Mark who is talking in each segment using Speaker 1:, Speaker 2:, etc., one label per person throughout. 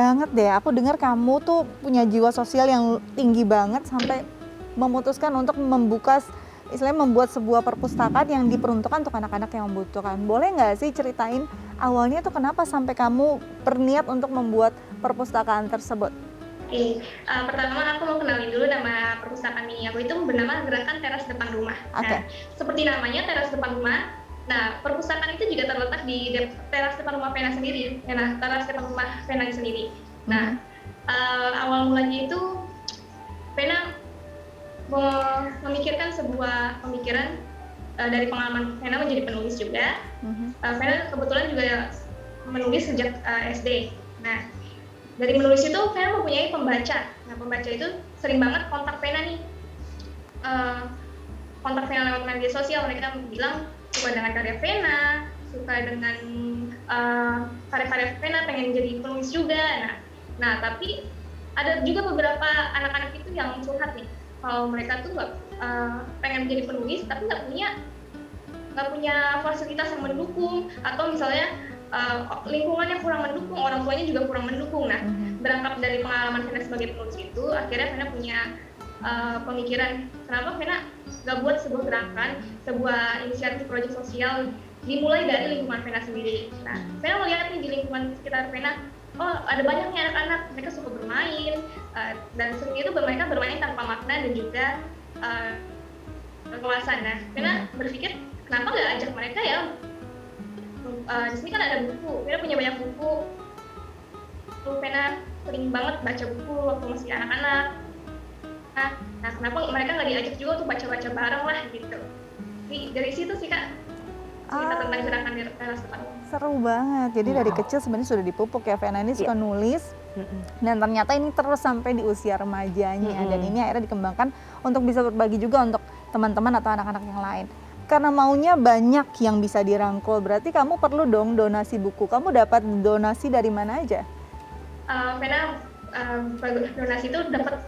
Speaker 1: banget deh, aku dengar kamu tuh punya jiwa sosial yang tinggi banget sampai memutuskan untuk istilahnya membuat sebuah perpustakaan yang diperuntukkan untuk anak-anak yang membutuhkan. Boleh nggak sih ceritain awalnya tuh kenapa sampai kamu berniat untuk membuat perpustakaan tersebut?
Speaker 2: Oke, pertama aku mau kenalin dulu nama perpustakaan mini aku itu bernama Gerakan Teras Depan Rumah.
Speaker 1: Oke.
Speaker 2: Nah, seperti namanya teras depan rumah, nah perpustakaan itu juga terletak di teras depan rumah Vena sendiri, teras depan rumah Vena sendiri. Nah, awal mulanya itu Vena memikirkan sebuah pemikiran dari pengalaman Vena menjadi penulis juga. Vena kebetulan juga menulis sejak SD. Nah, dari menulis itu Vena mempunyai pembaca. Nah, pembaca itu sering banget kontak Vena nih. Kontak Vena lewat media sosial, mereka bilang suka dengan karya Vena, suka dengan karya-karya Vena, pengen jadi penulis juga. Nah, tapi ada juga beberapa anak-anak itu yang curhat nih, kalau mereka tuh nggak pengen menjadi penulis, tapi nggak punya fasilitas yang mendukung, atau misalnya lingkungannya kurang mendukung, orang tuanya juga kurang mendukung. Nah, berangkat dari pengalaman Vena sebagai penulis itu, akhirnya Vena punya pemikiran, kenapa Vena nggak buat sebuah gerakan, sebuah inisiatif proyek sosial dimulai dari lingkungan Vena sendiri. Nah, Vena melihat nih di lingkungan sekitar Vena, oh ada banyak nih anak-anak, mereka suka bermain, dan sering itu mereka bermain tanpa makna dan juga kewasan. Nah, Vena berpikir, kenapa nggak ajak mereka ya, di sini kan ada buku, Vena punya banyak buku, Vena sering banget baca buku waktu masih anak-anak. Nah, kenapa mereka nggak diajak juga untuk baca-baca bareng lah gitu. Dari situ sih Kak, cerita tentang gerakan di teras depan.
Speaker 1: Seru banget. Jadi dari kecil sebenarnya sudah dipupuk ya, Vena ini suka nulis. Dan ternyata ini terus sampai di usia remajanya. Dan ini akhirnya dikembangkan untuk bisa berbagi juga untuk teman-teman atau anak-anak yang lain. Karena maunya banyak yang bisa dirangkul, berarti kamu perlu dong donasi buku. Kamu dapat donasi dari mana aja?
Speaker 2: Vena donasi itu dapat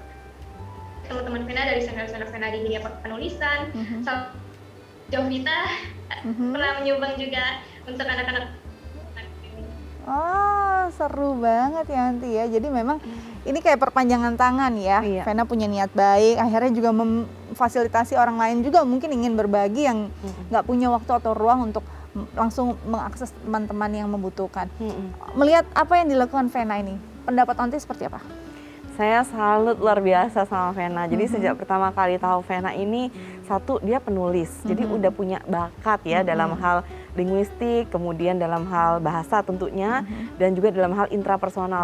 Speaker 2: teman-teman Vena dari senior-senior Vena di dunia penulisan. Jovita pernah menyumbang juga untuk anak-anak.
Speaker 1: Oh, seru banget ya Anti ya. Jadi memang ini kayak perpanjangan tangan ya. Vena punya niat baik, akhirnya juga memfasilitasi orang lain juga mungkin ingin berbagi yang nggak punya waktu atau ruang untuk langsung mengakses teman-teman yang membutuhkan. Melihat apa yang dilakukan Vena ini, pendapat Anti seperti apa?
Speaker 3: Saya salut luar biasa sama Vena. Jadi sejak pertama kali tahu Vena ini, satu dia penulis, jadi udah punya bakat ya dalam hal linguistik, kemudian dalam hal bahasa tentunya, dan juga dalam hal intrapersonal.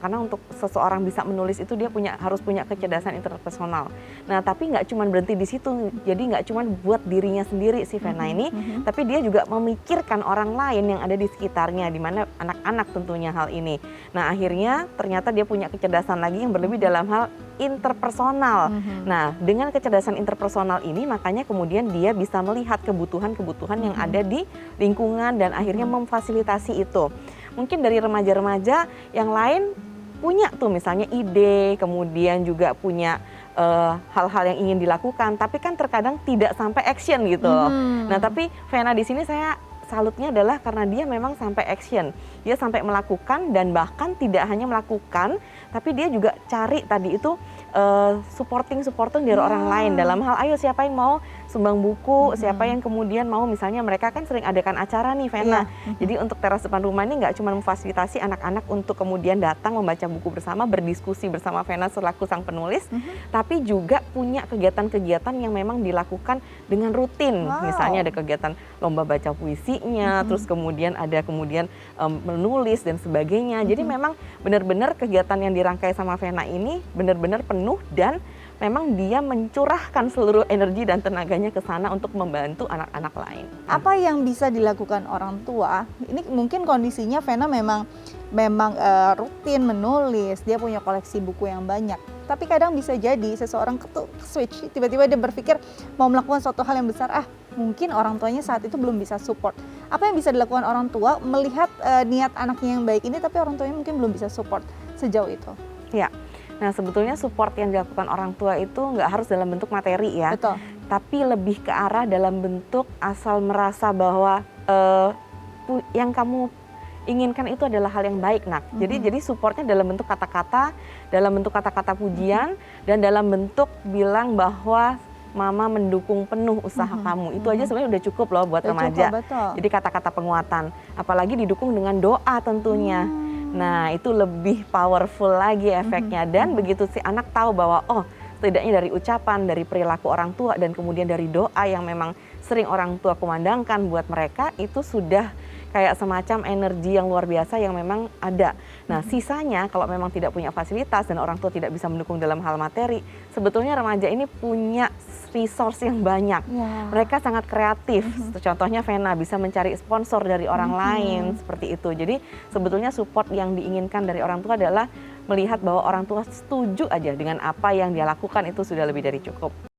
Speaker 3: Karena untuk seseorang bisa menulis itu dia harus punya kecerdasan intrapersonal. Nah, tapi nggak cuma berhenti di situ. Jadi nggak cuma buat dirinya sendiri si Vena ini, tapi dia juga memikirkan orang lain yang ada di sekitarnya, di mana anak-anak tentunya hal ini. Nah, akhirnya ternyata dia punya kecerdasan lagi yang berlebih dalam hal interpersonal. Nah, dengan kecerdasan interpersonal ini makanya kemudian dia bisa melihat kebutuhan-kebutuhan yang ada di lingkungan dan akhirnya memfasilitasi itu. Mungkin dari remaja-remaja yang lain punya tuh misalnya ide, kemudian juga punya hal-hal yang ingin dilakukan, tapi kan terkadang tidak sampai action gitu loh. Nah, tapi Vena di sini saya salutnya adalah karena dia memang sampai action. Dia sampai melakukan dan bahkan tidak hanya melakukan, tapi dia juga cari tadi itu supporting dari orang lain dalam hal ayo siapa yang mau sumbang buku, siapa yang kemudian mau, misalnya mereka kan sering adakan acara nih Vena. Jadi untuk teras depan rumah ini nggak cuma memfasilitasi anak-anak untuk kemudian datang membaca buku bersama, berdiskusi bersama Vena selaku sang penulis, tapi juga punya kegiatan-kegiatan yang memang dilakukan dengan rutin. Misalnya ada kegiatan lomba baca puisinya, terus kemudian ada menulis dan sebagainya. Jadi memang benar-benar kegiatan yang dirangkai sama Vena ini benar-benar penuh dan memang dia mencurahkan seluruh energi dan tenaganya ke sana untuk membantu anak-anak lain.
Speaker 1: Apa yang bisa dilakukan orang tua? Ini mungkin kondisinya Vena memang rutin menulis, dia punya koleksi buku yang banyak. Tapi kadang bisa jadi seseorang switch, tiba-tiba dia berpikir mau melakukan suatu hal yang besar, mungkin orang tuanya saat itu belum bisa support. Apa yang bisa dilakukan orang tua melihat niat anaknya yang baik ini, tapi orang tuanya mungkin belum bisa support sejauh itu?
Speaker 3: Ya. Nah, sebetulnya support yang dilakukan orang tua itu nggak harus dalam bentuk materi ya.
Speaker 1: Betul.
Speaker 3: Tapi lebih ke arah dalam bentuk asal merasa bahwa inginkan itu adalah hal yang baik, nak. Jadi supportnya dalam bentuk kata-kata, dalam bentuk kata-kata pujian, dan dalam bentuk bilang bahwa mama mendukung penuh usaha kamu. Itu aja sebenarnya udah cukup loh buat
Speaker 1: Udah
Speaker 3: remaja.
Speaker 1: cukup, betul.
Speaker 3: Jadi kata-kata penguatan, apalagi didukung dengan doa tentunya. Nah, itu lebih powerful lagi efeknya. Dan begitu si anak tahu bahwa oh, setidaknya dari ucapan, dari perilaku orang tua, dan kemudian dari doa yang memang sering orang tua kumandangkan buat mereka, itu sudah kayak semacam energi yang luar biasa yang memang ada. Nah, sisanya kalau memang tidak punya fasilitas dan orang tua tidak bisa mendukung dalam hal materi, sebetulnya remaja ini punya resource yang banyak.
Speaker 1: Ya.
Speaker 3: Mereka sangat kreatif. Contohnya Vena bisa mencari sponsor dari orang lain seperti itu. Jadi sebetulnya support yang diinginkan dari orang tua adalah melihat bahwa orang tua setuju aja dengan apa yang dia lakukan, itu sudah lebih dari cukup.